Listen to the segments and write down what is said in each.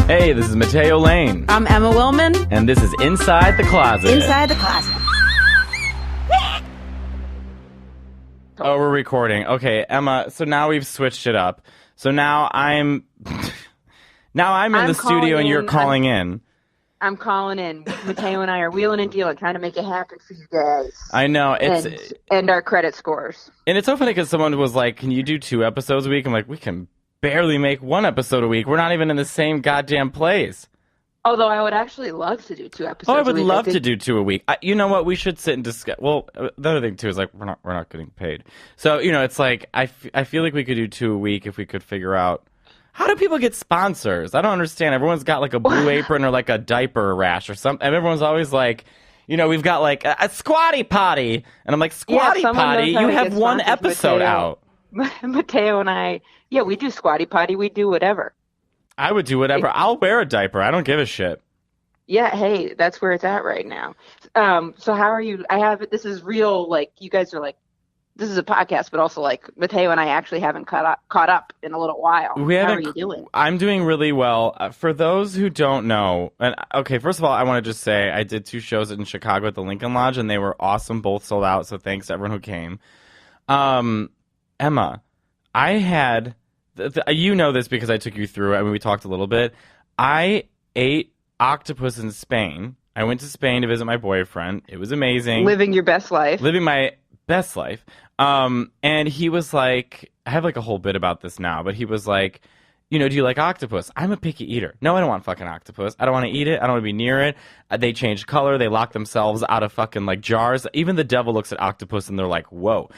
Hey, this is Mateo Lane. I'm Emma Willman. And this is Inside the Closet. Inside the Closet. Oh, we're recording. Okay, Emma, so now we've switched it up. So now I'm in the studio and you're calling in. I'm calling in. Mateo and I are wheeling and dealing, trying to make it happen for you guys. I know. And our credit scores. And it's so funny because someone was like, can you do 2 episodes a week? I'm like, we can barely make 1 episode a week. We're not even in the same goddamn place. Although I would actually love to do 2 episodes a week. I would love to do 2 a week. You know what? We should sit and discuss. Well, the other thing, too, is like we're not getting paid. So, it's like I feel like we could do 2 a week if we could figure out. How do people get sponsors? I don't understand. Everyone's got like a Blue Apron or like a diaper rash or something. And everyone's always like, we've got like a Squatty Potty. And I'm like, Squatty Potty? You have 1 episode out. Mateo and I, we do Squatty Potty. We do whatever. I would do whatever. I'll wear a diaper. I don't give a shit. Yeah, hey, that's where it's at right now. So how are you? This is real, like, you guys are like, this is a podcast, but also, like, Mateo and I actually haven't caught up in a little while. How are you doing? I'm doing really well. For those who don't know, okay, first of all, I want to just say I did 2 shows in Chicago at the Lincoln Lodge, and they were awesome. Both sold out, so thanks to everyone who came. Emma, I had, you know this because I took you through it. I mean, we talked a little bit. I ate octopus in Spain. I went to Spain to visit my boyfriend. It was amazing. Living your best life. Living my best life. And he was like, I have like a whole bit about this now, but he was like, do you like octopus? I'm a picky eater. No, I don't want fucking octopus. I don't want to eat it. I don't want to be near it. They change color. They lock themselves out of fucking like jars. Even the devil looks at octopus and they're like, whoa.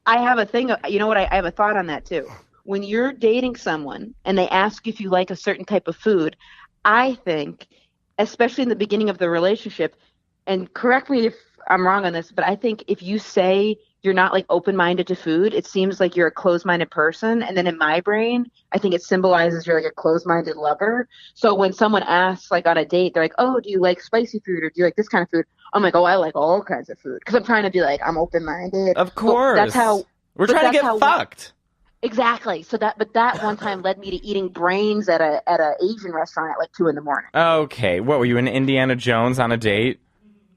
I have a thing. You know what? I have a thought on that too. When you're dating someone and they ask if you like a certain type of food, I think, especially in the beginning of the relationship, and correct me if I'm wrong on this, but I think if you say you're not like open-minded to food, it seems like you're a closed-minded person. And then in my brain, I think it symbolizes you're like a closed-minded lover. So when someone asks like on a date, they're like, oh, do you like spicy food or do you like this kind of food? I'm like, oh, I like all kinds of food. Because I'm trying to be like, I'm open-minded. Of course. That's how we're trying to get fucked. Exactly. So that one time led me to eating brains at a Asian restaurant at like 2 a.m. Okay. What, were you in Indiana Jones on a date?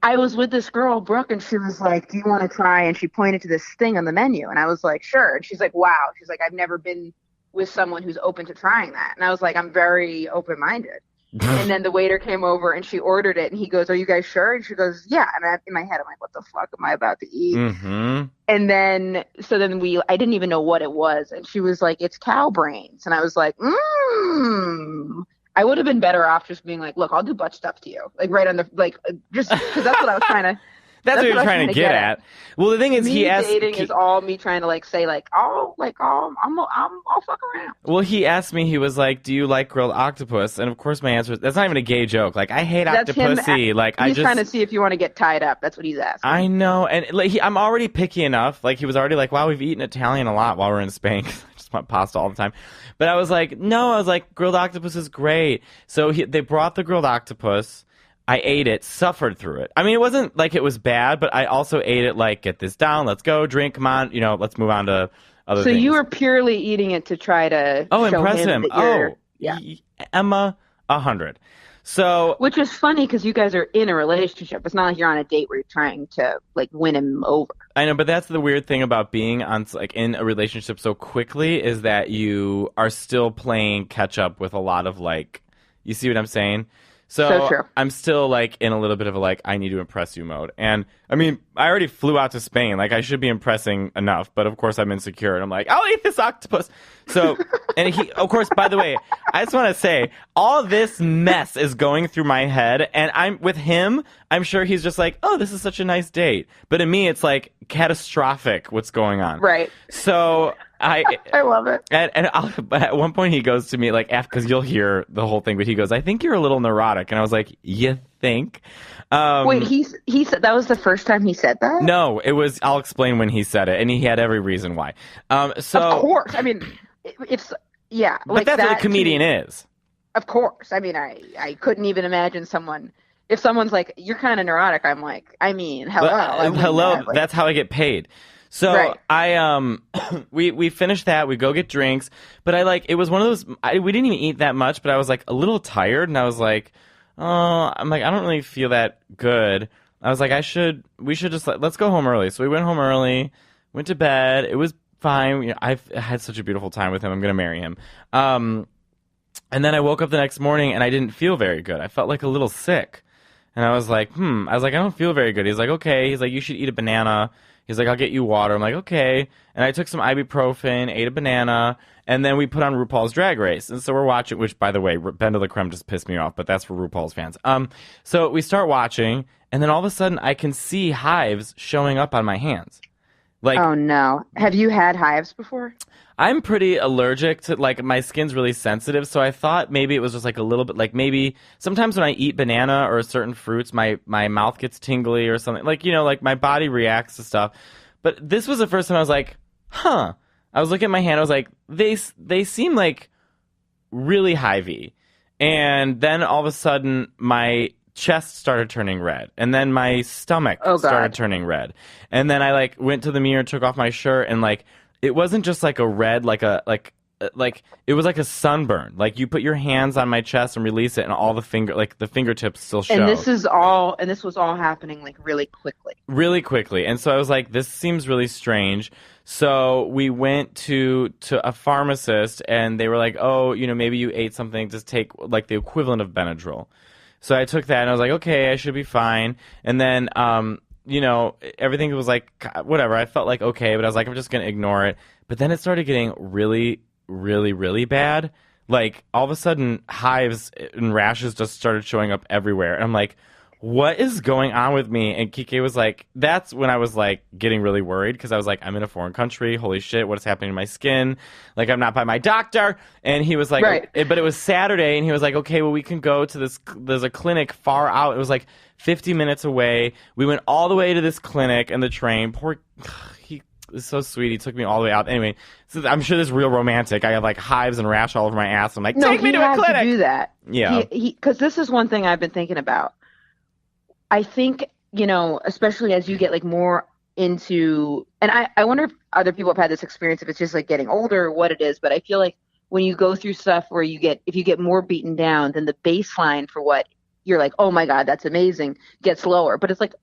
I was with this girl, Brooke, and she was like, do you want to try? And she pointed to this thing on the menu. And I was like, sure. And she's like, wow. She's like, I've never been with someone who's open to trying that. And I was like, I'm very open-minded. And then the waiter came over and she ordered it. And he goes, are you guys sure? And she goes, yeah. And in my head, I'm like, what the fuck am I about to eat? Mm-hmm. And then, I didn't even know what it was. And she was like, it's cow brains. And I was like, I would have been better off just being like, look, I'll do butt stuff to you. Like right on the, like, just because that's what I was trying to. That's what you're trying to get at. Well, the thing is, he asked. Dating is all me trying to like say like, I'll fuck around. Well, he asked me. He was like, "Do you like grilled octopus?" And of course, my answer is, "That's not even a gay joke. Like, I hate octopussy. Like, he's trying to see if you want to get tied up. That's what he's asking." I know, and like, I'm already picky enough. Like, he was already like, "Wow, we've eaten Italian a lot while we're in Spain. I just want pasta all the time." But I was like, "No." I was like, "Grilled octopus is great." So they brought the grilled octopus. I ate it, suffered through it. I mean, it wasn't like it was bad, but I also ate it like, get this down, let's go, drink, come on, let's move on to other things. So you were purely eating it to try to impress him. Yeah. Emma, 100. So, which is funny because you guys are in a relationship. It's not like you're on a date where you're trying to like win him over. I know, but that's the weird thing about being on like in a relationship so quickly is that you are still playing catch up with a lot of like, you see what I'm saying? So true. I'm still like in a little bit of a like I need to impress you mode. And I mean, I already flew out to Spain. Like I should be impressing enough, but of course I'm insecure and I'm like, I'll eat this octopus. So and he of course, by the way, I just want to say all this mess is going through my head and I'm with him, I'm sure he's just like, "Oh, this is such a nice date." But in me it's like catastrophic what's going on. Right. So I love it. And at one point he goes to me, like, because you'll hear the whole thing, but he goes, "I think you're a little neurotic." And I was like, "You think?" Wait, he said that was the first time he said that? No, it was, I'll explain when he said it, and he had every reason why. So of course. I mean, it's, yeah. But like that's that what a comedian is. Of course. I mean, I couldn't even imagine someone, if someone's like, "You're kind of neurotic," I'm like, I mean, hello. Hello, that's how I get paid. So Right. we finished that. We go get drinks, but it was one of those. We didn't even eat that much, but I was like a little tired, and I was like, oh, I'm like I don't really feel that good. I was like we should just let's go home early. So we went home early, went to bed. It was fine. I've had such a beautiful time with him. I'm gonna marry him. And then I woke up the next morning and I didn't feel very good. I felt like a little sick. And I was like, I was like, I don't feel very good. He's like, okay. He's like, you should eat a banana. He's like, I'll get you water. I'm like, okay. And I took some ibuprofen, ate a banana, and then we put on RuPaul's Drag Race. And so we're watching, which, by the way, Ben de la Creme just pissed me off, but that's for RuPaul's fans. So we start watching, and then all of a sudden I can see hives showing up on my hands. Like, Oh no. Have you had hives before? I'm pretty allergic to, like, my skin's really sensitive, so I thought maybe it was just like a little bit, like maybe sometimes when I eat banana or certain fruits, my mouth gets tingly or something. Like, like my body reacts to stuff. But this was the first time I was like, huh. I was looking at my hand, I was like, they seem like really hivey. And then all of a sudden, my chest started turning red, and then my stomach started turning red. And then I, like, went to the mirror, took off my shirt, and, like, it wasn't just like a red, like it was like a sunburn. Like you put your hands on my chest and release it, and all the fingertips still show. And this was all happening like really quickly. Really quickly. And so I was like, this seems really strange. So we went to a pharmacist, and they were like, oh, maybe you ate something, just take like the equivalent of Benadryl. So I took that, and I was like, okay, I should be fine. And then everything was like, whatever. I felt like okay, but I was like, I'm just going to ignore it. But then it started getting really, really, really bad. Like, all of a sudden, hives and rashes just started showing up everywhere. And I'm like, what is going on with me? And Kike was like, that's when I was like getting really worried, because I was like, I'm in a foreign country. Holy shit, what is happening to my skin? Like, I'm not by my doctor. And he was like, right. But it was Saturday, and he was like, okay, well, we can go to this. There's a clinic far out. It was like 50 minutes away. We went all the way to this clinic and the train. He was so sweet. He took me all the way out. Anyway, so I'm sure this is real romantic. I have like hives and rash all over my ass. I'm like, take me to a clinic. No, he had to do that. Yeah. Because this is one thing I've been thinking about. I think, especially as you get like more into, and I wonder if other people have had this experience, if it's just like getting older or what it is, but I feel like when you go through stuff where if you get more beaten down, then the baseline for what you're like, oh my God, that's amazing, gets lower. But it's like,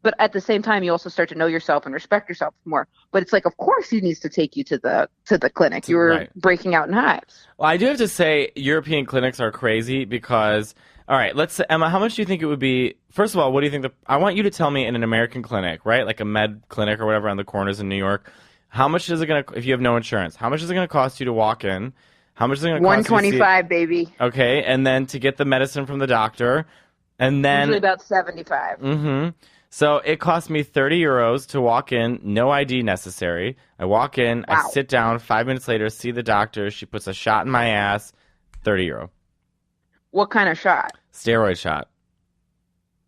but at the same time, you also start to know yourself and respect yourself more. But it's like, of course, he needs to take you to the clinic. You were breaking out in hives. Well, I do have to say, European clinics are crazy because, all right, let's say, Emma, how much do you think it would be? First of all, what do you think? I want you to tell me in an American clinic, right, like a med clinic or whatever on the corners in New York, how much is it going to, if you have no insurance, how much is it going to cost you to walk in? How much is it going to cost you? $125, baby. Okay, and then to get the medicine from the doctor, and then usually about $75. Mm-hmm. So it cost me 30 euros to walk in, no ID necessary. I walk in, I sit down, 5 minutes later, see the doctor. She puts a shot in my ass, 30 euro. What kind of shot? Steroid shot.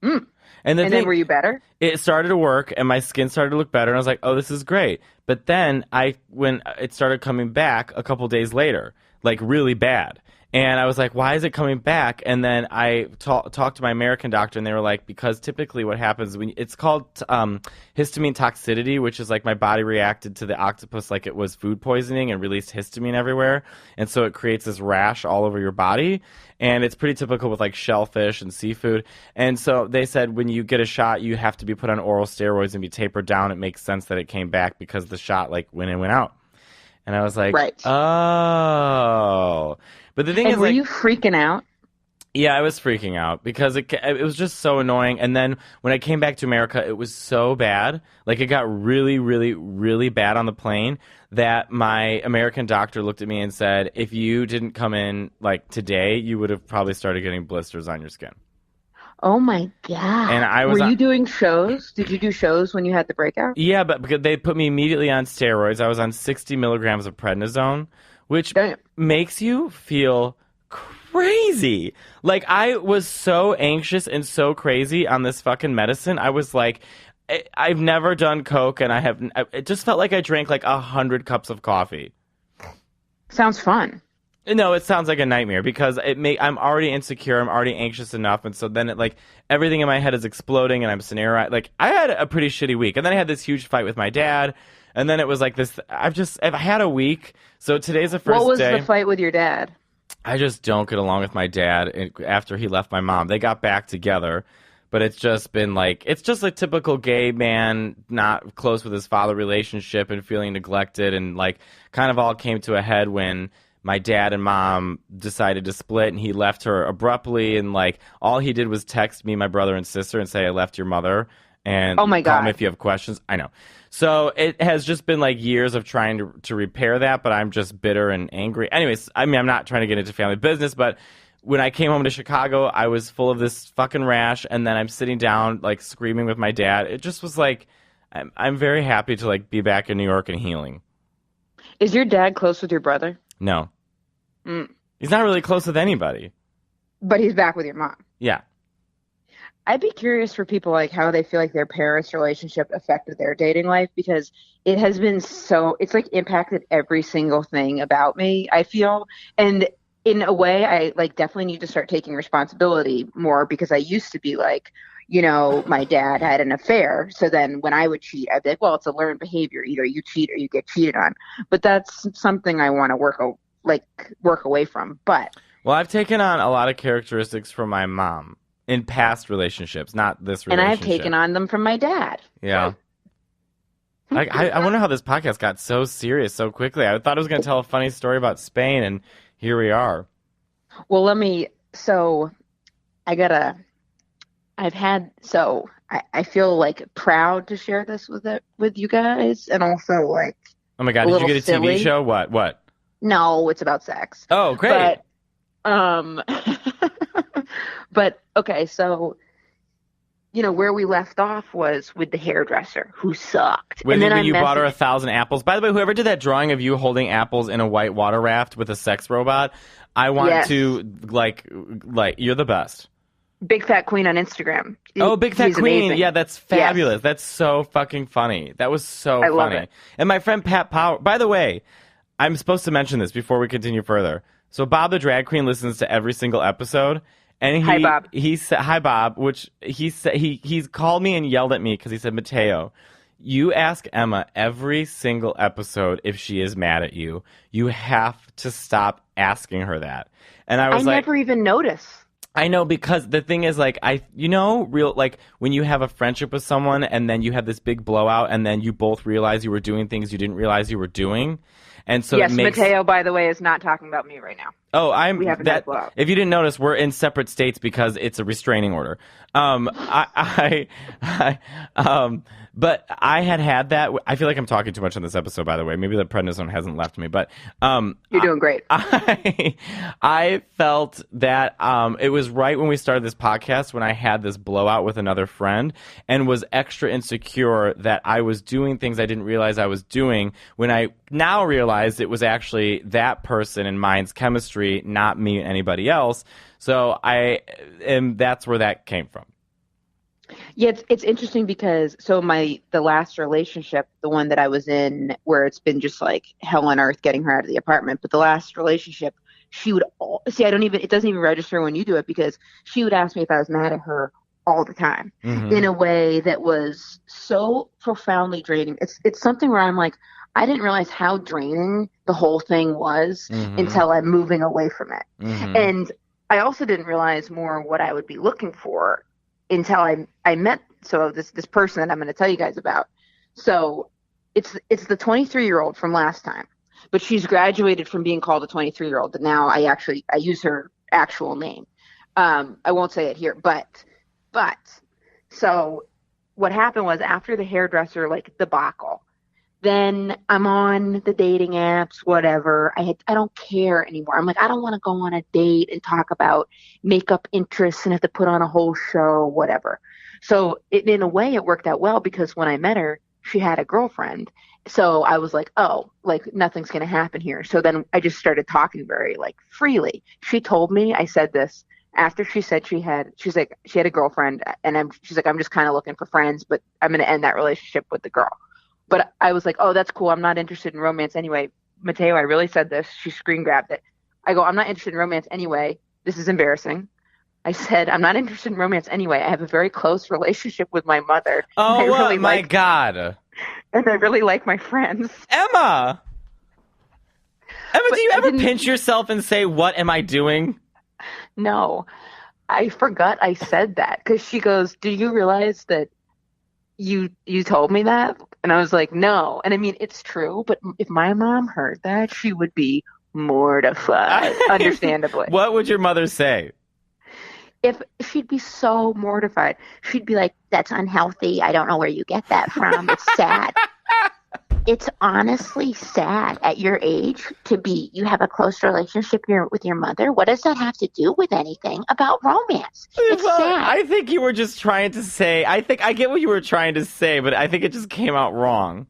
Mm. And then were you better? It started to work, and my skin started to look better, and I was like, oh, this is great. But then when it started coming back a couple days later, like really bad. And I was like, why is it coming back? And then I talked to my American doctor, and they were like, because typically what happens it's called histamine toxicity, which is like my body reacted to the octopus like it was food poisoning and released histamine everywhere. And so it creates this rash all over your body. And it's pretty typical with like shellfish and seafood. And so they said when you get a shot, you have to be put on oral steroids and be tapered down. It makes sense that it came back because the shot like went in, went out. And I was like, oh. But the thing is, were you freaking out? Yeah, I was freaking out because it was just so annoying. And then when I came back to America, it was so bad. Like, it got really, really, really bad on the plane that my American doctor looked at me and said, if you didn't come in, like, today, you would have probably started getting blisters on your skin. Oh, my God. And were you doing shows? Did you do shows when you had the breakout? Yeah, but because they put me immediately on steroids. I was on 60 milligrams of prednisone, which makes you feel crazy. Like, I was so anxious and so crazy on this fucking medicine. I was like, I've never done coke, and it just felt like I drank like 100 cups of coffee. Sounds fun. No, it sounds like a nightmare because I'm already insecure, I'm already anxious enough, and so then everything in my head is exploding, and I'm scenario like I had a pretty shitty week, and then I had this huge fight with my dad, and then it was like this. I've had a week, so today's the first day. What was the fight with your dad? I just don't get along with my dad after he left my mom. They got back together, but it's just been it's just a typical gay man, not close with his father relationship and feeling neglected, and kind of all came to a head when my dad and mom decided to split, and he left her abruptly, and all he did was text me, my brother and sister, and say, I left your mother, and oh my God, call me if you have questions. I know. So it has just been years of trying to repair that, but I'm just bitter and angry. Anyways, I mean, I'm not trying to get into family business, but when I came home to Chicago, I was full of this fucking rash, and then I'm sitting down screaming with my dad. It just was I'm very happy to be back in New York and healing. Is your dad close with your brother? No. He's not really close with anybody. But he's back with your mom. Yeah. I'd be curious for people how they feel their parents' relationship affected their dating life, because it has been it's impacted every single thing about me, I feel. And in a way, I definitely need to start taking responsibility more, because I used to be my dad had an affair. So then when I would cheat, I'd be like, well, it's a learned behavior. Either you cheat or you get cheated on. But that's something I want to work away from. But well, I've taken on a lot of characteristics from my mom in past relationships, not this relationship. And I've taken on them from my dad. Yeah. I wonder how this podcast got so serious so quickly. I thought I was going to tell a funny story about Spain, and here we are. Well, I feel proud to share this with you guys, and also oh my God, did you get a silly. TV show? What? No, it's about sex. Oh, great. But okay, so where we left off was with the hairdresser who sucked. When you bought her 1,000 apples. By the way, whoever did that drawing of you holding apples in a white water raft with a sex robot, I want to you're the best. Big Fat Queen on Instagram. Oh, Big Fat Queen. Amazing. Yeah, that's fabulous. Yes. That's so fucking funny. That was so funny. Love it. And my friend Pat Power, by the way, I'm supposed to mention this before we continue further. So Bob the Drag Queen listens to every single episode. And hi, Bob. He said, hi, Bob, which he said, he's called me and yelled at me because he said, Mateo, you ask Emma every single episode if she is mad at you. You have to stop asking her that. And I was I never even notice. I know, because the thing is, when you have a friendship with someone and then you have this big blowout and then you both realize you were doing things you didn't realize you were doing. And so yes, Mateo, by the way, is not talking about me right now. Oh, we haven't had a blowout. If you didn't notice, we're in separate states because it's a restraining order. But I had that. I feel like I'm talking too much on this episode, by the way. Maybe the prednisone hasn't left me, but you're doing great. I felt that it was right when we started this podcast when I had this blowout with another friend and was extra insecure that I was doing things I didn't realize I was doing, when I now realized it was actually that person and mine's chemistry, not me and anybody else. So that's where that came from. Yeah, it's interesting because the last relationship, the one that I was in, where it's been just hell on earth getting her out of the apartment, but the last relationship, she would it doesn't even register when you do it, because she would ask me if I was mad at her all the time, in a way that was so profoundly draining. It's something where I'm like, I didn't realize how draining the whole thing was until I'm moving away from it. And I also didn't realize more what I would be looking for until I met this person that I'm going to tell you guys about. So it's the 23-year-old from last time, but she's graduated from being called a 23-year-old. And now I use her actual name. I won't say it here, but so what happened was, after the hairdresser debacle, then I'm on the dating apps, whatever. I don't care anymore. I'm like, I don't want to go on a date and talk about makeup interests and have to put on a whole show, whatever. So in a way, it worked out well, because when I met her, she had a girlfriend. So I was like, oh, nothing's going to happen here. So then I just started talking very freely. She told me, I said this after she said she had a girlfriend, and she's like, I'm just kind of looking for friends, but I'm going to end that relationship with the girl. But I was like, oh, that's cool. I'm not interested in romance anyway. Mateo, I really said this. She screen grabbed it. I go, I'm not interested in romance anyway. This is embarrassing. I said, I'm not interested in romance anyway. I have a very close relationship with my mother. And I Oh really my God. and I really like my friends. Emma! Emma, But do you I ever didn't- pinch yourself and say, what am I doing? No, I forgot I said that because she goes, do you realize that you told me that? And I was like, no. And I mean, it's true, but if my mom heard that, she would be mortified, understandably. What would your mother say? If she'd be so mortified, she'd be like, that's unhealthy. I don't know where you get that from. It's sad. It's honestly sad at your age you have a close relationship with your mother. What does that have to do with anything about romance? It's Well, sad. I think you were just trying to say, I get what you were trying to say, but I think it just came out wrong.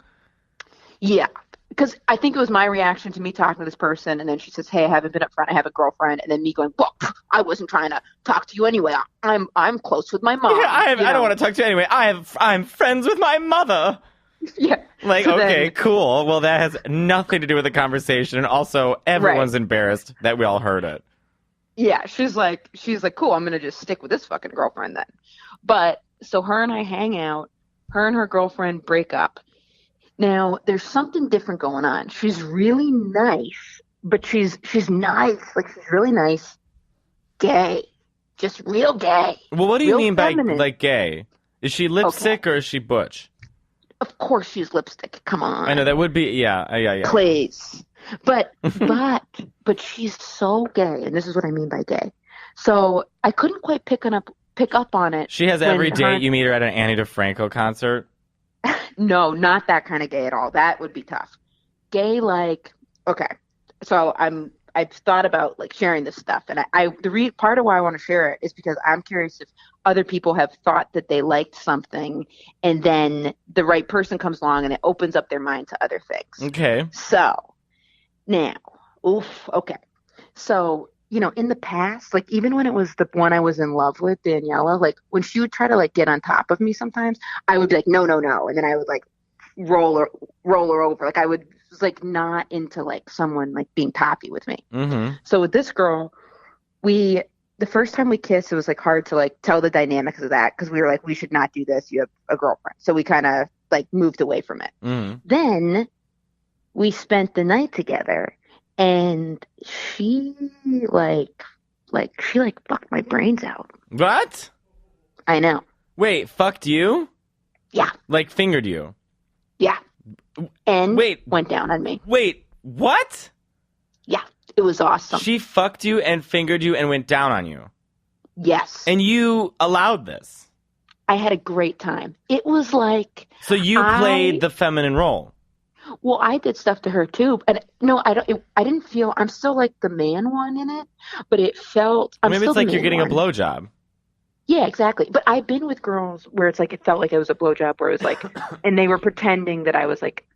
Yeah, because I think it was my reaction to me talking to this person, and then she says, "Hey, I haven't been upfront. I have a girlfriend," and then me going, "Well, I wasn't trying to talk to you anyway. I'm close with my mom." Yeah, I you don't know? want to talk to you anyway. I'm friends with my mother. Yeah, Like, so okay, then- cool. Well, that has nothing to do with the conversation, and also everyone's embarrassed that we all heard it. Yeah, she's like, cool. I'm gonna just stick with this fucking girlfriend then. But so her and I hang out. Her and her girlfriend break up. Now there's something different going on. She's really nice, but she's nice. Like she's really nice. Gay, just real gay. Well, what do you Real mean by feminine. like gay? Is she lipstick or is she butch? Of course she's lipstick. Come on. I know that would be yeah. Please. But she's so gay, and this is what I mean by gay. So I couldn't quite pick up on it. She has when every her- date you meet her at an Annie DeFranco concert. No, not that kind of gay at all. That would be tough. Gay, like, okay. So I've thought about like sharing this stuff, and part of why I want to share it is because I'm curious if other people have thought that they liked something, and then the right person comes along and it opens up their mind to other things. Okay. So now, okay. So, in the past, like even when it was the one I was in love with, Daniela, like when she would try to like get on top of me sometimes, I would be like, no. And then I would like roll her over. Like I was like not into like someone like being toppy with me. Mm-hmm. So with this girl, the first time we kissed, it was like hard to like tell the dynamics of that because we were like, we should not do this. You have a girlfriend. So we kind of like moved away from it. Mm-hmm. Then we spent the night together, and she fucked my brains out. What? I know. Wait, fucked you? Yeah. Like fingered you? Yeah. And Wait. went down on me. Wait, what? Yeah. It was awesome. She fucked you and fingered you and went down on you. Yes. And you allowed this. I had a great time. It was like, So you played the feminine role. well, I did stuff to her too. And no, I didn't feel, I'm still like the man one in it, but it felt, I'm Maybe still it's like the you're man getting one. a blowjob. Yeah, exactly. But I've been with girls where it's like it felt like it was a blowjob, where it was like, and they were pretending that I was like,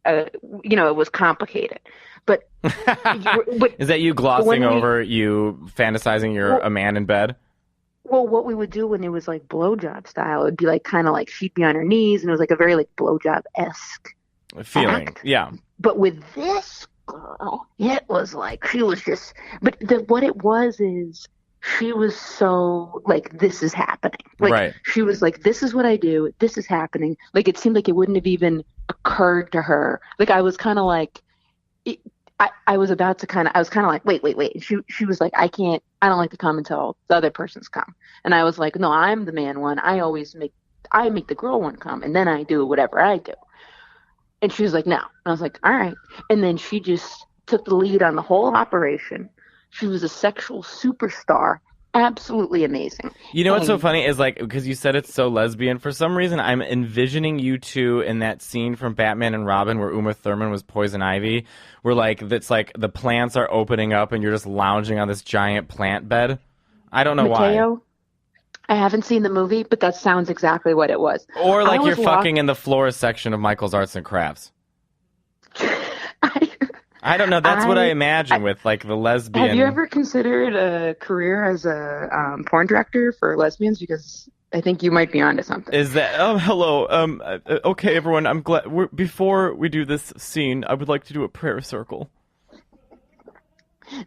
it was complicated. But Is that you glossing when we- over you fantasizing you're a man in bed? well, what we would do when it was like blowjob style, it'd be like kind of like she'd be on her knees, and it was like a very like blowjob-esque Feeling. act. Yeah. But with this girl, it was like she was just. But what it was is she was so like, this is happening. Like Right. she was like, this is what I do. This is happening. Like it seemed like it wouldn't have even occurred to her. Like I was kind of like, I was about to I was kind of like, wait. And she was like, I don't like to come until the other person's come. And I was like, no, I'm the man one. I make the girl one come, and then I do whatever I do. And she was like, no. And I was like, all right. And then she just took the lead on the whole operation. She was a sexual superstar. Absolutely amazing. You know what's so And- funny is like, because you said it's so lesbian, for some reason I'm envisioning you two in that scene from Batman and Robin where Uma Thurman was Poison Ivy, where like it's like the plants are opening up and you're just lounging on this giant plant bed. I don't know why. Mateo, I haven't seen the movie, but that sounds exactly what it was. Or like I you're was fucking in the florist section of Michael's Arts and Crafts. I don't know. That's what I imagine with like the lesbian. Have you ever considered a career as a porn director for lesbians? Because I think you might be onto something. Is that? Oh, hello. Okay, everyone. I'm glad. Before we do this scene, I would like to do a prayer circle.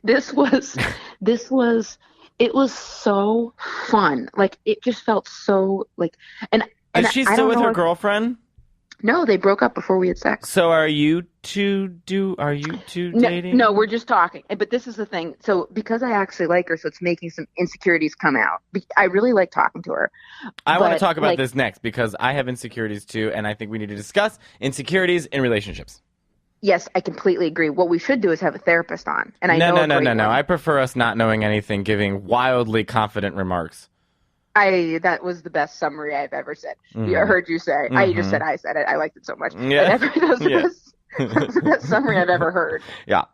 This was, this was, it was so fun. Like it just felt so like, and Is she I still don't with know her if, girlfriend? no, they broke up before we had sex. So are you two No, no, dating? we're just talking. But this is the thing. So because I actually like her, so it's making some insecurities come out. I really like talking to her, I want to but talk about like, this next because I have insecurities too, and I think we need to discuss insecurities in relationships. yes, I completely agree. What we should do is have a therapist on, and I No, know no, a no, no, great no. one. I prefer us not knowing anything, giving wildly confident remarks. I That was the best summary I've ever said. I Mm-hmm. heard you say. Mm-hmm. I said it. I liked it so much. Yeah. That was the Yeah. best. That was the best summary I've ever heard. Yeah.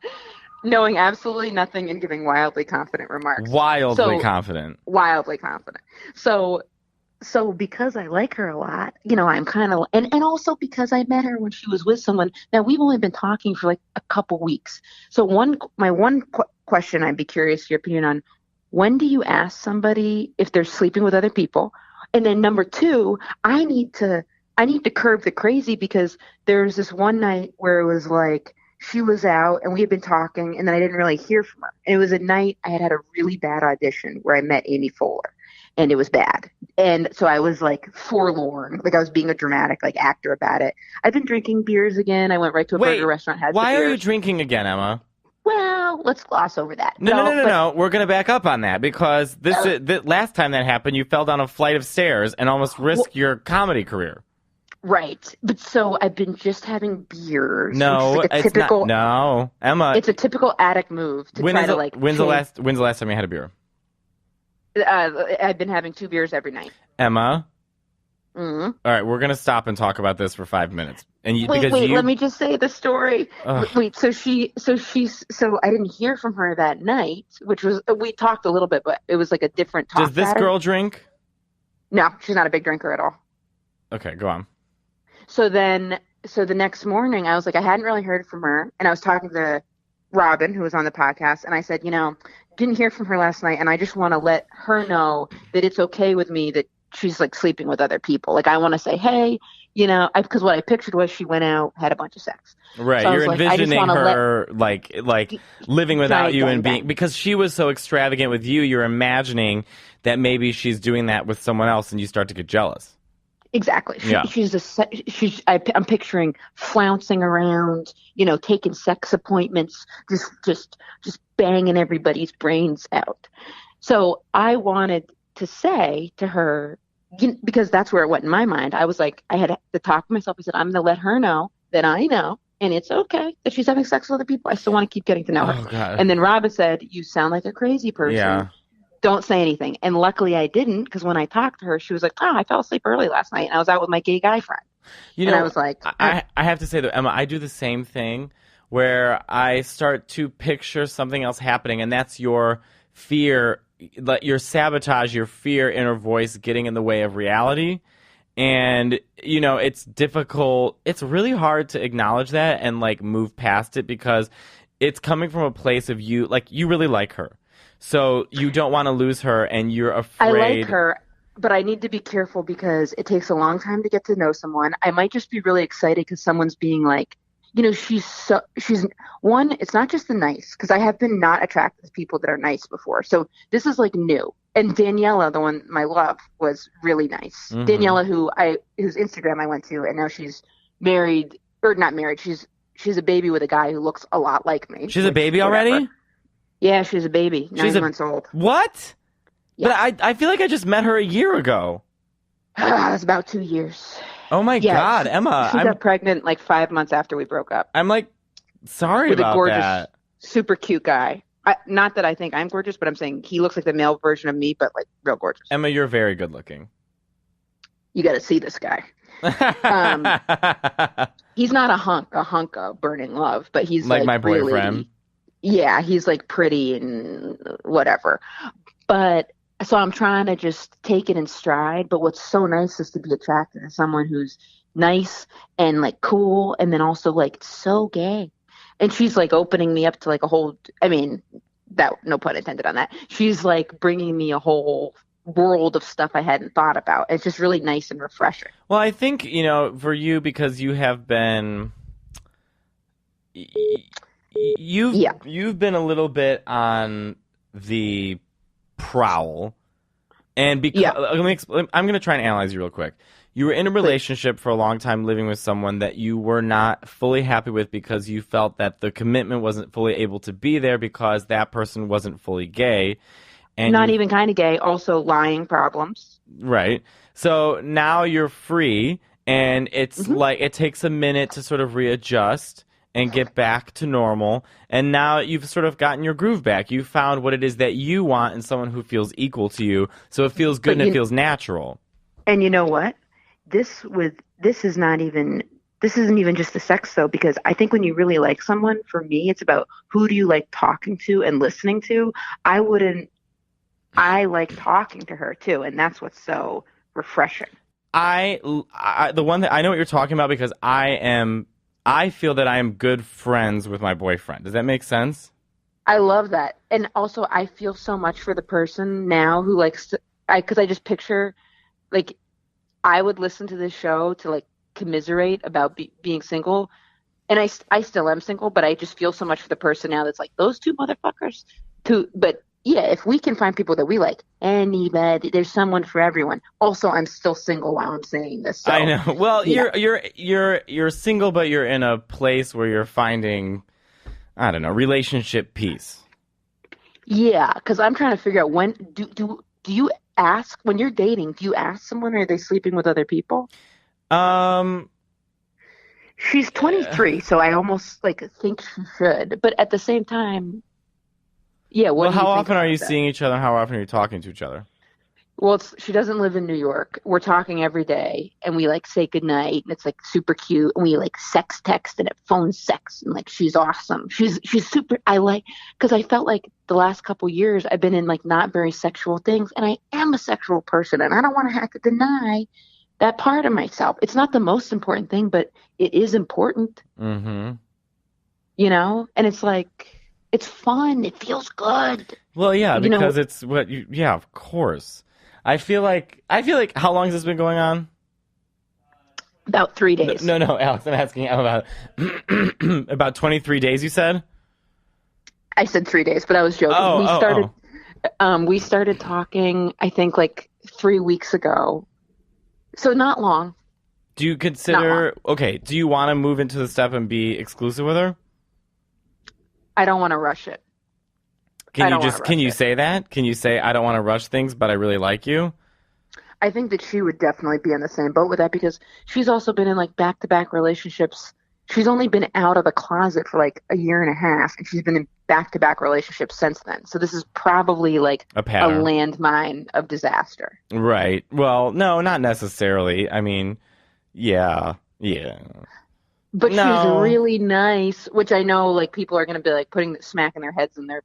Knowing absolutely nothing and giving wildly confident remarks. Wildly So confident. wildly confident. So because I like her a lot, you know, I'm kind of and also because I met her when she was with someone. Now we've only been talking for like a couple weeks. So one question I'd be curious your opinion on: when do you ask somebody if they're sleeping with other people? And then number two, I need to curb the crazy because there's this one night where it was like she was out and we had been talking and then I didn't really hear from her. And it was a night I had a really bad audition where I met Amy Poehler and it was bad. And so I was like forlorn, like I was being a dramatic like actor about it. I've been drinking beers again. I went right to a burger Wait, restaurant, had some why are you beers. drinking again, Emma? Well, let's gloss over that. No, no, no, no, But no. We're gonna back up on that because last time that happened, you fell down a flight of stairs and almost risked your comedy career. right. But so I've been just having beers, which is No, like a it's not. typical No, Emma. it's a typical addict move to try to like When's the last time you had a beer? I've been having two beers every night. Emma. Hmm. All right, we're gonna stop and talk about this for 5 minutes. And you Wait, because wait, you let me just say the story. Ugh. Wait, so I didn't hear from her that night, which was, we talked a little bit, but it was like a different talk Does this pattern. girl drink? No, she's not a big drinker at all. Okay, go on. So the next morning, I was like, I hadn't really heard from her, and I was talking to Robin, who was on the podcast, and I said, you know, didn't hear from her last night, and I just want to let her know that it's okay with me that she's like sleeping with other people. Like I want to say, hey, you know, because what I pictured was she went out, had a bunch of sex. Right, So I you're was like, I just envisioning want to her like living without Giant you and gangbang. being because she was so extravagant with you. You're imagining that maybe she's doing that with someone else, and you start to get jealous. Exactly. Yeah. I'm picturing flouncing around, you know, taking sex appointments, just banging everybody's brains out. So I wanted to say to her, because that's where it went in my mind. I was like, I had to talk to myself. I said, I'm going to let her know that I know, and it's okay that she's having sex with other people. I still want to keep getting to know her. Oh God. And then Robin said, you sound like a crazy person. Yeah. Don't say anything. And luckily I didn't, because when I talked to her, she was like, oh, I fell asleep early last night and I was out with my gay guy friend. You And know, I was like, I have to say though, Emma, I do the same thing where I start to picture something else happening, and that's your fear, like your sabotage, your fear inner voice getting in the way of reality. And you know, it's difficult. It's really hard to acknowledge that and like move past it because it's coming from a place of you, like you really like her. So you don't want to lose her, and you're I afraid. like her, but I need to be careful because it takes a long time to get to know someone. I might just be really excited because someone's being like, you know, she's one, it's not just the nice, because I have been not attracted to people that are nice before. So this is like new. And Daniela, the one, my love, was really nice. Mhm. Daniela, whose Instagram I went to, and now she's married, or not married, she's a baby with a guy who looks a lot like me. She's a which, baby already? whatever. Yeah, she's a baby, 9 months old. What? Yeah. But I feel like I just met her a year ago. It's about 2 years. Oh my Yeah, God, Emma, She got pregnant like 5 months after we broke up I'm like sorry with a about gorgeous, that. super cute guy. Not that I think I'm gorgeous, but I'm saying he looks like the male version of me, but like real gorgeous. Emma, you're very good looking. You got to see this guy. He's not a hunk of burning love, but he's Like like my really, boyfriend. yeah, he's like pretty and whatever. But so I'm trying to just take it in stride. But what's so nice is to be attracted to someone who's nice and like cool, and then also like so gay. And she's like opening me up to like a whole, I mean, that, no pun intended on that. She's like bringing me a whole world of stuff I hadn't thought about. It's just really nice and refreshing. Well, I think, you know, for you, because you have been you've Yeah. you've been a little bit on the prowl, and because Yeah. I'm going to try and analyze you real quick. You were in a relationship for a long time, living with someone that you were not fully happy with because you felt that the commitment wasn't fully able to be there because that person wasn't fully gay, and Not you even kind of gay. Also lying problems. right. So now you're free, and it's Hmm. like it takes a minute to sort of readjust and get back to normal. And now you've sort of gotten your groove back. You found what it is that you want in someone who feels equal to you. So it feels good But and it feels natural. and you know what? This is not even this isn't even just the sex though, because I think when you really like someone, for me, it's about who do you like talking to and listening to. I wouldn't I like talking to her too, and that's what's so refreshing. The one that I know what you're talking about because I feel that I am good friends with my boyfriend. Does that make sense? I love that. And also I feel so much for the person now who likes to because I just picture like I would listen to this show to like commiserate about being single, and I still am single, but I just feel so much for the person now that's like those two motherfuckers. But yeah, if we can find people that we like, anybody, there's someone for everyone. Also, I'm still single while I'm saying this, so I know. Well, yeah, you're single, but you're in a place where you're finding, I don't know, relationship peace. yeah, because I'm trying to figure out when do you ask when you're dating? Do you ask someone are they sleeping with other people? Um, She's uh, 23, so I almost like think she should, but at the same time. Yeah, what well, do you how think often are about you that? seeing each other? How often are you talking to each other? Well, she doesn't live in New York. We're talking every day, and we like say goodnight, and it's like super cute, and we like sex text and at phone sex, and like she's awesome. She's super. I like because I felt like the last couple years I've been in like not very sexual things, and I am a sexual person, and I don't want to have to deny that part of myself. It's not the most important thing, but it is important, Mm-hmm. and it's like it's fun. It feels good, Well, yeah, you know. because it's what you. Yeah, of course. I feel like. How long has this been going on? About three No, days. no, no, Alex. I'm asking about about 23 days. You said. I said 3 days, but I was joking. Oh, oh, oh. We started talking, I think like 3 weeks ago. So not long, Do you not long. consider? Okay. Do you want to move into the step and be exclusive with her? I don't want to rush it. Can I you don't want to just can rush you it. say that? Can you say I don't want to rush things, but I really like you? I think that she would definitely be in the same boat with that because she's also been in like back-to-back relationships. She's only been out of the closet for like a year and a half, and she's been in back-to-back relationships since then. So this is probably like A a pattern. landmine of disaster. Right. Well, no, not necessarily. I mean, yeah. Yeah. But she's No. really nice, which I know like people are going to be like putting smacking their heads in their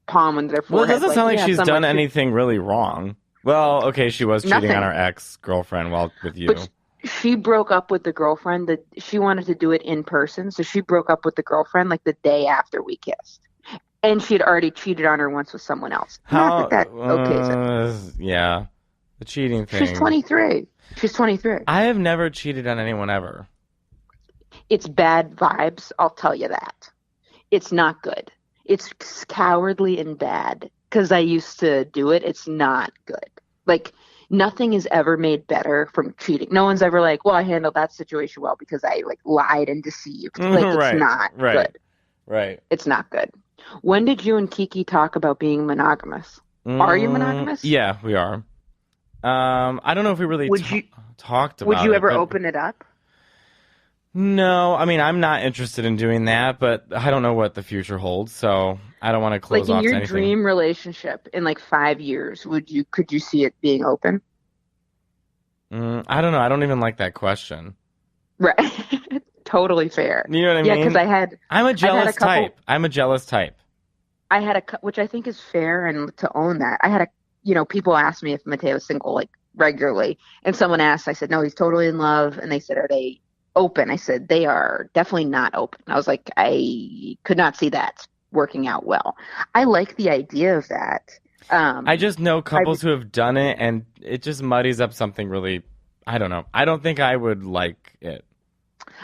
palm and their Well, it forehead. doesn't Like, sound like yeah, she's someone done should. anything really wrong. Well, okay, she was cheating on her Nothing. ex-girlfriend while with you. But she broke up with the girlfriend that she wanted to do it in person. So she broke up with the girlfriend like the day after we kissed. And she had already cheated on her once with someone else. Not How? that that okays it. Yeah, the cheating She's thing. 23. She's 23. I have never cheated on anyone ever. It's bad vibes, I'll tell you that. It's not good. It's cowardly and bad because I used to do it. It's not good. Like nothing is ever made better from cheating. No one's ever like, well, I handled that situation well because I like lied and deceived. Like it's Right, not right, good. right. It's not good. When did you and Kiki talk about being monogamous? Are you monogamous? Yeah, we are. I don't know if we really Would you talked would about you it, ever but open it up? no, I mean, I'm not interested in doing that, but I don't know what the future holds, so I don't want to Like close in off to your anything. dream relationship in like 5 years, could you see it being open? I don't know. I don't even like that question. Right. Totally fair. You know what I Yeah, because mean? I'm a I've had a jealous couple type. I'm a jealous type. which I think is fair and to own that. People ask me if Mateo's single like regularly, and someone asked, I said, no, he's totally in love, and they said, are they open? I said, they are definitely not open. I was like, I could not see that working out well. I like the idea of that. I Um, just know I couples who have done it, and it just muddies up something really. I don't know. I don't think I would like it.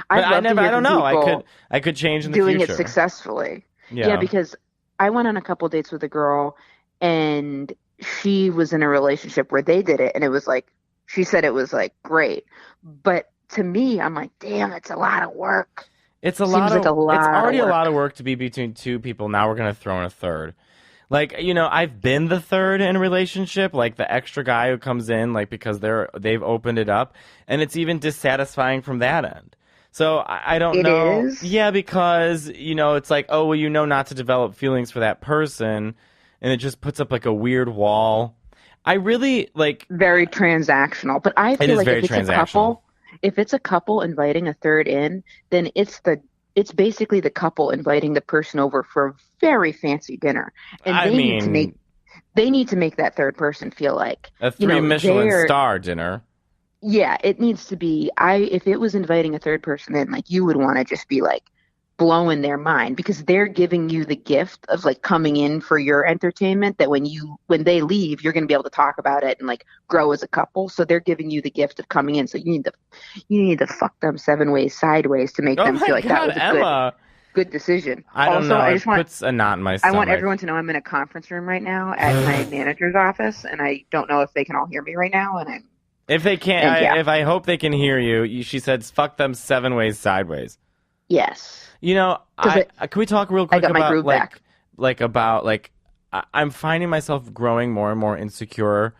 But I'd love to I hear don't from know. people I could change in the doing it future. successfully. Yeah, Yeah. because I went on a couple dates with a girl and she was in a relationship where they did it and it was like she said it was like great. But to me, I'm like, damn, it's a lot of work. Seems like a It's lot of already a lot of work. work to be between two people. Now we're gonna throw in a third. Like, I've been the third in a relationship, like the extra guy who comes in, like because they've opened it up, and it's even dissatisfying from that end. So I don't It know. is Yeah, because it's like, oh well, not to develop feelings for that person, and it just puts up like a weird wall. I really like. very transactional. But I It feel is like very transactional. if it's a couple inviting a third in, then it's basically the couple inviting the person over for a very fancy dinner. And I mean, they need to make that third person feel like, a three Michelin they're star dinner. yeah, it needs to be if it was inviting a third person in, like you would want to just be like blowing their mind because they're giving you the gift of like coming in for your entertainment that when they leave, you're going to be able to talk about it and like grow as a couple. So they're giving you the gift of coming in. So you need to fuck them seven ways sideways to make Oh them my feel like that God, was a Emma! good decision. I don't Also, know. It puts a knot in my I want stomach. everyone to know I'm in a conference room right now at my manager's office and I don't know if they can all hear me right now If they can't, and yeah. if I hope they can hear you. She said, "Fuck them seven ways sideways." Yes. Can we talk real I quick got my about groove back. I'm finding myself growing more and more insecure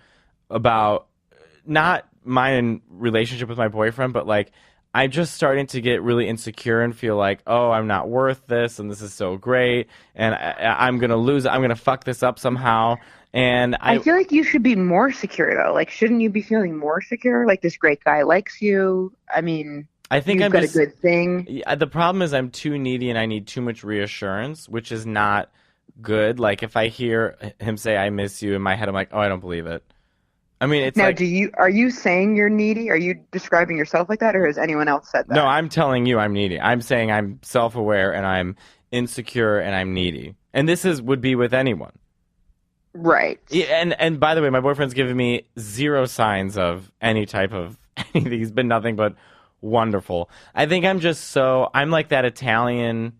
about not my relationship with my boyfriend, but like I'm just starting to get really insecure and feel like, oh, I'm not worth this, and this is so great, and I'm gonna lose it. I'm gonna fuck this up somehow. And I feel like you should be more secure though. Like, shouldn't you be feeling more secure? Like this great guy likes you. I mean, I think you've I'm got just a good thing. yeah, the problem is I'm too needy and I need too much reassurance, which is not good. Like if I hear him say "I miss you" in my head, I'm like, oh, I don't believe it. I mean, it's Now, like are you saying you're needy? Are you describing yourself like that, or has anyone else said no, that? I'm telling you I'm needy. I'm saying I'm self-aware and I'm insecure and I'm needy. And this is would be with anyone. Right. Yeah, and by the way, my boyfriend's given me zero signs of any type of anything. He's been nothing but wonderful. I think I'm like that Italian,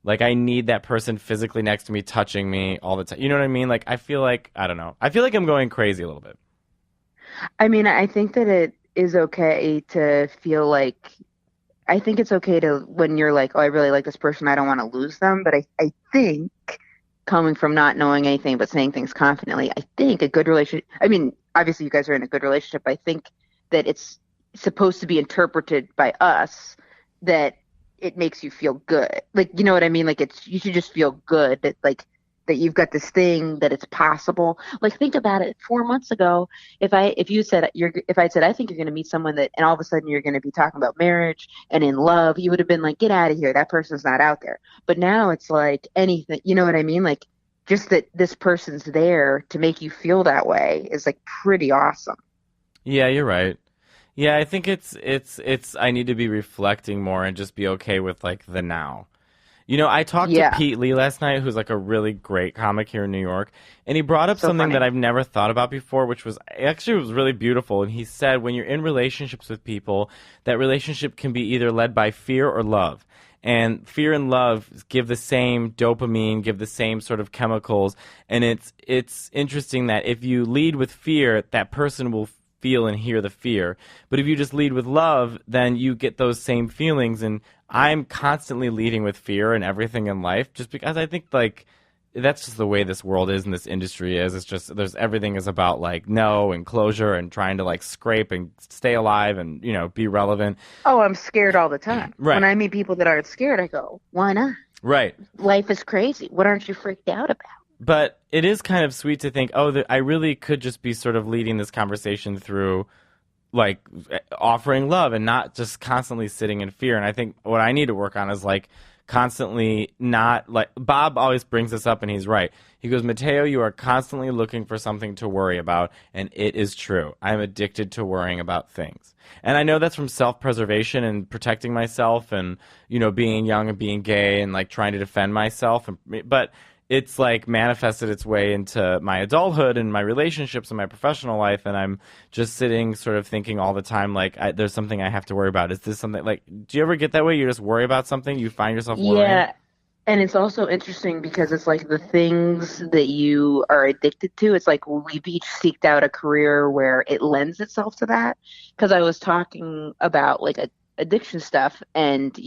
like I need that person physically next to me touching me all the time. You know what I mean? Like I feel like I don't know. I feel like I'm going crazy a little bit. I mean, I think that it is okay to feel like I think it's okay to when you're like, oh, I really like this person, I don't want to lose them. But I think coming from not knowing anything but saying things confidently, I think a good relationship, I mean, obviously you guys are in a good relationship. I think that it's supposed to be interpreted by us that it makes you feel good. Like, you know what I mean? Like you should just feel good that like that you've got this thing that it's possible. Like think about it. 4 months ago, if I said I think you're going to meet someone that, and all of a sudden you're going to be talking about marriage and in love, you would have been like, get out of here. That person's not out there. But now it's like anything. You know what I mean? Like just that this person's there to make you feel that way is like pretty awesome. Yeah, you're right. Yeah, I think it's I need to be reflecting more and just be okay with like the now. I talked to Yeah. Pete Lee last night, who's like a really great comic here in New York, and he brought up So something that funny. I've never thought about before, which was actually it was really beautiful. And he said when you're in relationships with people, that relationship can be either led by fear or love. And fear and love give the same dopamine, give the same sort of chemicals, and it's interesting that if you lead with fear, that person will feel and hear the fear. But if you just lead with love, then you get those same feelings. And I'm constantly leading with fear and everything in life just because I think like that's just the way this world is and this industry is. It's just everything is about like no and closure and trying to like scrape and stay alive and be relevant. Oh, I'm scared all the time. Right. When I meet people that aren't scared, I go, why not? Right. Life is crazy. What aren't you freaked out about? But it is kind of sweet to think, oh, that I really could just be sort of leading this conversation through like offering love and not just constantly sitting in fear. And I think what I need to work on is like constantly not like Bob always brings this up and he's right. He goes, Mateo, you are constantly looking for something to worry about. And it is true. I'm addicted to worrying about things. And I know that's from self-preservation and protecting myself and, being young and being gay and like trying to defend myself. But it's like manifested its way into my adulthood and my relationships and my professional life, and I'm just sitting sort of thinking all the time like there's something I have to worry about. Is this something like, do you ever get that way? You just worry about something, you find yourself worrying? Yeah. And it's also interesting because it's like the things that you are addicted to, it's like we've each seeked out a career where it lends itself to that. Because I was talking about like addiction stuff and,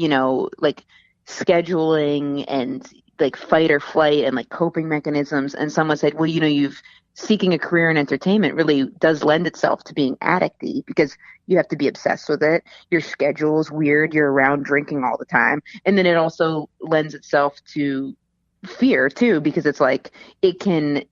like scheduling and like fight or flight and like coping mechanisms. And someone said, well, you've seeking a career in entertainment really does lend itself to being addicty because you have to be obsessed with it. Your schedule is weird. You're around drinking all the time. And then it also lends itself to fear too, because it's like it can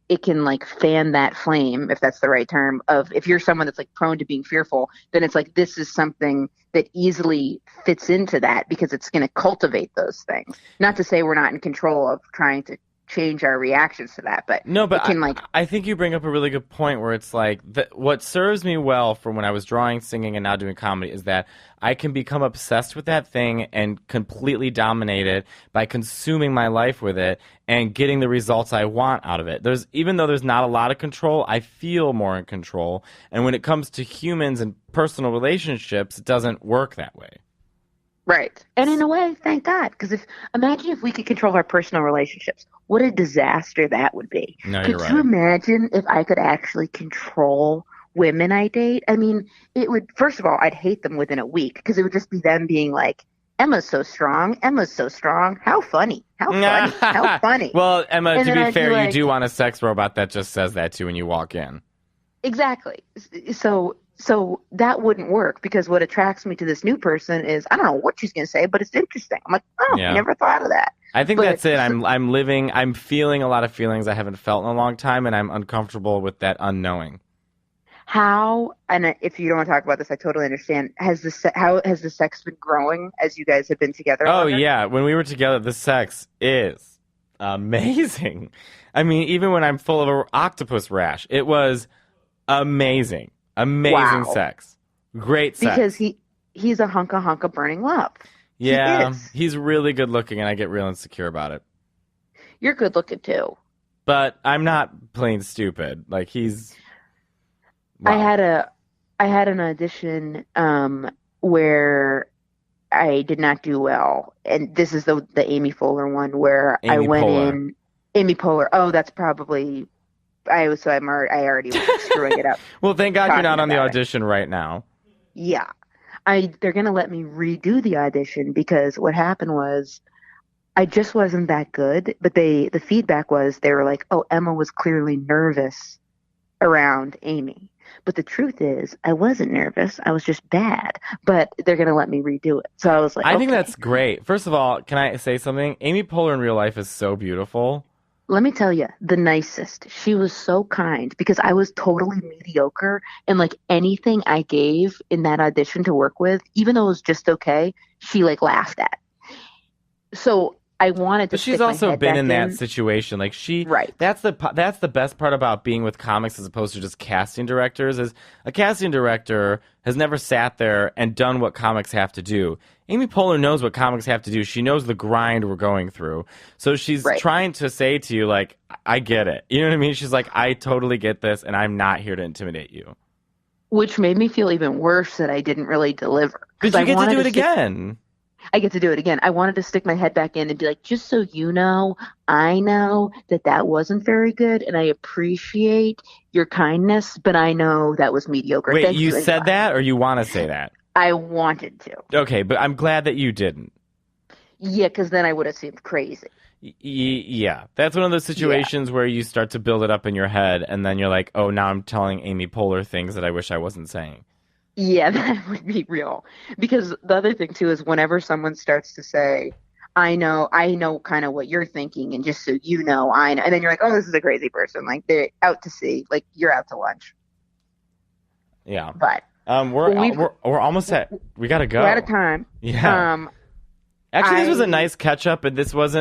like fan that flame, if that's the right term, of if you're someone that's like prone to being fearful, then it's like this is something that easily fits into that because it's going to cultivate those things. Not to say we're not in control of trying to change our reactions to that, but no, but it can I think you bring up a really good point where it's like what serves me well from when I was drawing, singing, and now doing comedy is that I can become obsessed with that thing and completely dominate it by consuming my life with it and getting the results I want out of it. Even though there's not a lot of control, I feel more in control. And when it comes to humans and personal relationships, it doesn't work that way. Right. And in a way, thank God, because imagine if we could control our personal relationships. What a disaster that would be. No, could you're right. you imagine if I could actually control women I date? I mean, it would, first of all, I'd hate them within a week because it would just be them being like, Emma's so strong. Emma's so strong. How funny. How funny. How funny. Well, Emma, and to be fair, like, you do want a sex robot that just says that to you when you walk in. Exactly. So that wouldn't work because what attracts me to this new person is I don't know what she's going to say, but it's interesting. I'm like, I never thought of that. I think that's it. I'm feeling a lot of feelings I haven't felt in a long time, and I'm uncomfortable with that unknowing. How, and if you don't want to talk about this, I totally understand. How has the sex been growing as you guys have been together? Oh, yeah. When we were together, the sex is amazing. I mean, even when I'm full of an octopus rash, it was amazing. Amazing sex. Great sex. Because he's a hunka burning love. Yeah, he's really good looking, and I get real insecure about it. You're good looking too. But I'm not plain stupid. Like he's. Wow. I had an audition where I did not do well, and this is the Amy Poehler one where I went in. Amy Poehler. Oh, that's probably. I already was screwing it up. Well, thank God you're not on the audition right now. Yeah. They're going to let me redo the audition because what happened was I just wasn't that good, but the feedback was they were like, "Oh, Emma was clearly nervous around Amy." But the truth is, I wasn't nervous. I was just bad. But they're going to let me redo it. So I was like, I think that's great. First of all, can I say something? Amy Poehler in real life is so beautiful. Let me tell you, the nicest. She was so kind because I was totally mediocre and like anything I gave in that audition to work with, even though it was just okay, she like laughed at. So I wanted to. But she's also been in that situation. Like right. That's the best part about being with comics as opposed to just casting directors. Is a casting director has never sat there and done what comics have to do. Amy Poehler knows what comics have to do. She knows the grind we're going through. So she's trying to say to you, like, I get it. You know what I mean? She's like, I totally get this, and I'm not here to intimidate you. Which made me feel even worse that I didn't really deliver. Because you get to do it again. I get to do it again. I wanted to stick my head back in and be like, just so you know, I know that wasn't very good, and I appreciate your kindness, but I know that was mediocre. Wait, you said that, or you want to say that? I wanted to. Okay, but I'm glad that you didn't. Yeah, because then I would have seemed crazy. Yeah, that's one of those situations where you start to build it up in your head, and then you're like, oh, now I'm telling Amy Poehler things that I wish I wasn't saying. Yeah, that would be real. Because the other thing, too, is whenever someone starts to say, I know kind of what you're thinking, and just so you know, I know. And then you're like, oh, this is a crazy person. Like, they're out to sea. Like, you're out to lunch. Yeah. But. We're almost at. We gotta go. We're out of time. Yeah. Actually, this was a nice catch up, and this was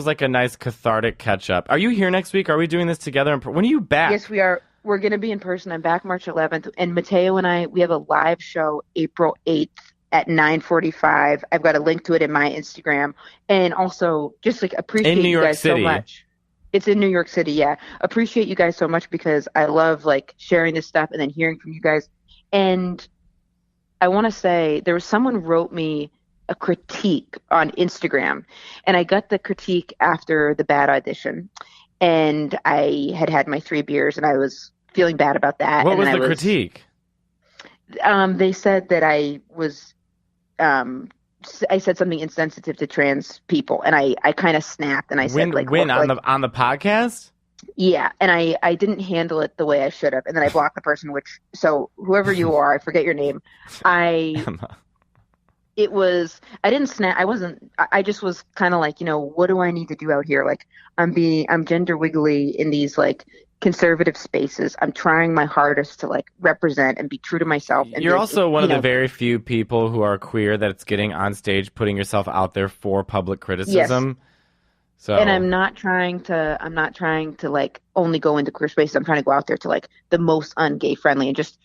like a nice cathartic catch up. Are you here next week? Are we doing this together? When are you back? Yes, we are. We're gonna be in person. I'm back March 11th, and Mateo and we have a live show April 8th at 9:45. I've got a link to it in my Instagram, and also just like appreciate in New you York guys City. so much. It's in New York City, yeah. Appreciate you guys so much because I love like sharing this stuff and then hearing from you guys. And I want to say there was someone wrote me a critique on Instagram, and I got the critique after the bad audition, and I had had my 3 beers, and I was feeling bad about that. What and was then the critique? They said that I said something insensitive to trans people, and I kind of snapped, and I said like, when look, on the podcast? yeah, and I didn't handle it the way I should have, and then I blocked the person. So whoever you are, I forget your name. I didn't snap. I just was kind of like, what do I need to do out here? Like I'm gender wiggly in these like conservative spaces. I'm trying my hardest to like represent and be true to myself. And you're also one of the very few people who are queer that's getting on stage, putting yourself out there for public criticism. Yes. So, and I'm not trying to like only go into queer space. I'm trying to go out there to like the most un-gay friendly and just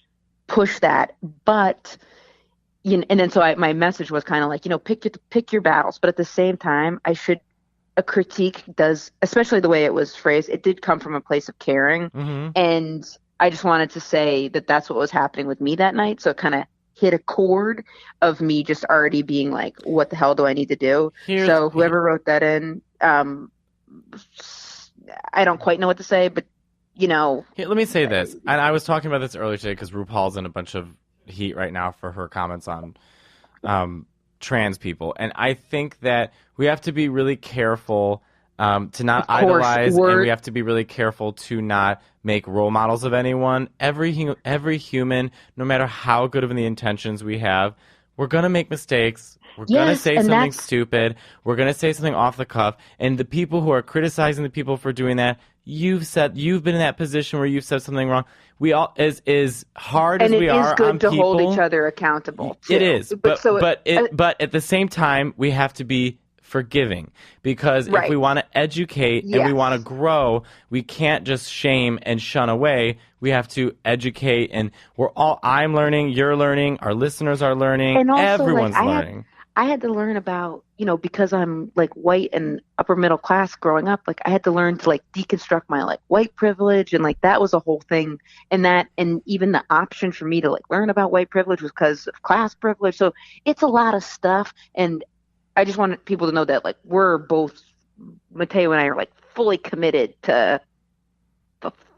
push that. But and then so my message was kind of like, pick your battles. But at the same time, a critique does, especially the way it was phrased, it did come from a place of caring. Mm-hmm. And I just wanted to say that that's what was happening with me that night. So it kind of hit a chord of me just already being like, what the hell do I need to do? So whoever wrote that in, I don't quite know what to say, but Here, let me say this. And I was talking about this earlier today because RuPaul's in a bunch of heat right now for her comments on trans people. And I think that we have to be really careful to not idolize, and we have to be really careful to not make role models of anyone. Every human, no matter how good of the intentions we have, we're going to make mistakes. We're going to say something stupid. We're going to say something off the cuff. And the people who are criticizing the people for doing that, you've been in that position where you've said something wrong. We all, as hard as we are on people. And it is good to hold each other accountable, too. It is. But at the same time, we have to be forgiving, because if we want to educate and we want to grow, we can't just shame and shun away. We have to educate, and I'm learning, you're learning, our listeners are learning, and also, everyone's learning. I had to learn about, because I'm like white and upper middle class growing up, like I had to learn to like deconstruct my like white privilege, and like that was a whole thing. And even the option for me to like learn about white privilege was because of class privilege. So it's a lot of stuff, and I just wanted people to know that like we're both, Mateo and I are like fully committed to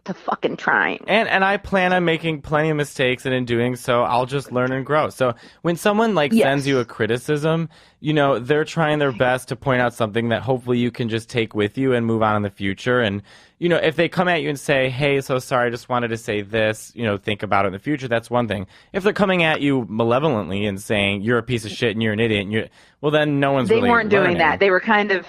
fucking trying. And I plan on making plenty of mistakes, and in doing so, I'll just learn and grow. So when someone sends you a criticism, they're trying their best to point out something that hopefully you can just take with you and move on in the future. And, if they come at you and say, hey, so sorry, I just wanted to say this, think about it in the future, that's one thing. If they're coming at you malevolently and saying you're a piece of shit and you're an idiot, and well, then no one's really weren't doing learning. that. They were kind of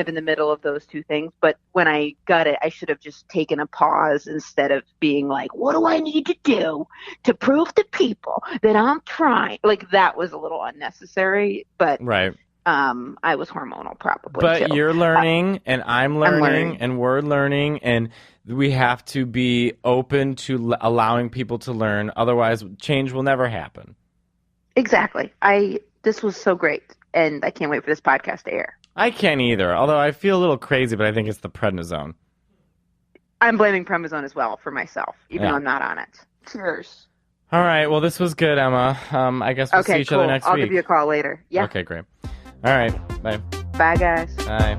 in the middle of those two things. But when I got it, I should have just taken a pause instead of being like, what do I need to do to prove to people that I'm trying? Like that was a little unnecessary, but right. I was hormonal probably. But too. You're learning, and I'm learning, and we're learning, and we have to be open to allowing people to learn. Otherwise, change will never happen. Exactly. This was so great, and I can't wait for this podcast to air. I can't either, although I feel a little crazy, but I think it's the prednisone. I'm blaming prednisone as well for myself, even though I'm not on it. Cheers. All right. Well, this was good, Emma. I guess we'll see each other next week. I'll give you a call later. Yeah. Okay, great. All right. Bye. Bye, guys. Bye.